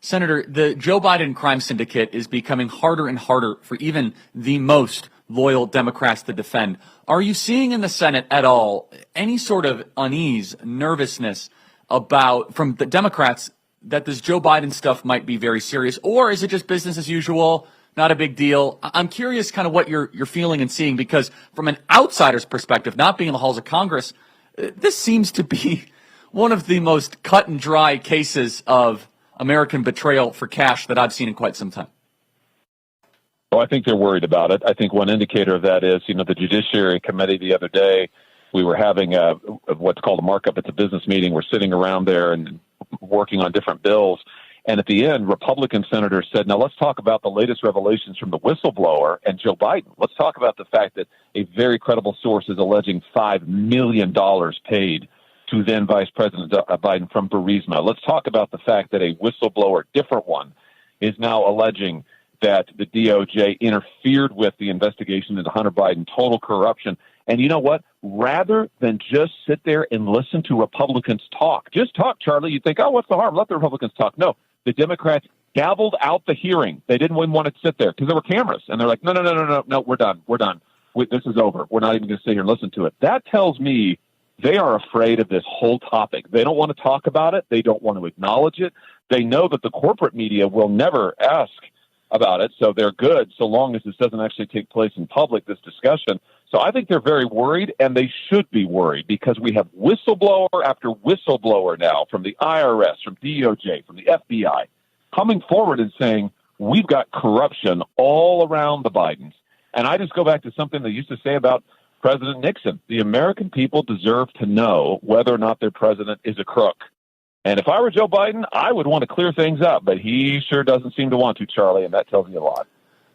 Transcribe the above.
Senator, the Joe Biden crime syndicate is becoming harder and harder for even the most loyal Democrats to defend. Are you seeing in the Senate at all any sort of unease, nervousness from the Democrats that this Joe Biden stuff might be very serious, or is it just business as usual, not a big deal? I'm curious kind of what you're feeling and seeing, because from an outsider's perspective, not being in the halls of Congress, this seems to be one of the most cut and dry cases of American betrayal for cash that I've seen in quite some time. Oh, I think they're worried about it. I think one indicator of that is, the Judiciary Committee the other day, we were having what's called a markup. It's a business meeting. We're sitting around there and working on different bills. And at the end, Republican senators said, now let's talk about the latest revelations from the whistleblower and Joe Biden. Let's talk about the fact that a very credible source is alleging $5 million paid to then Vice President Biden from Burisma. Let's talk about the fact that a whistleblower, different one, is now alleging that the DOJ interfered with the investigation into Hunter Biden, total corruption. And you know what? Rather than just sit there and listen to Republicans talk, just talk, Charlie. You think, oh, what's the harm? Let the Republicans talk. No, the Democrats gavelled out the hearing. They didn't even want to sit there because there were cameras. And they're like, no, we're done. This is over. We're not even going to sit here and listen to it. That tells me they are afraid of this whole topic. They don't want to talk about it. They don't want to acknowledge it. They know that the corporate media will never ask about it, so they're good so long as this doesn't actually take place in public, this discussion. So I think they're very worried, and they should be worried, because we have whistleblower after whistleblower now from the IRS, from DOJ, from the FBI, coming forward and saying, we've got corruption all around the Bidens. And I just go back to something they used to say about President Nixon. The American people deserve to know whether or not their president is a crook. And if I were Joe Biden, I would want to clear things up, but he sure doesn't seem to want to, Charlie, and that tells me a lot.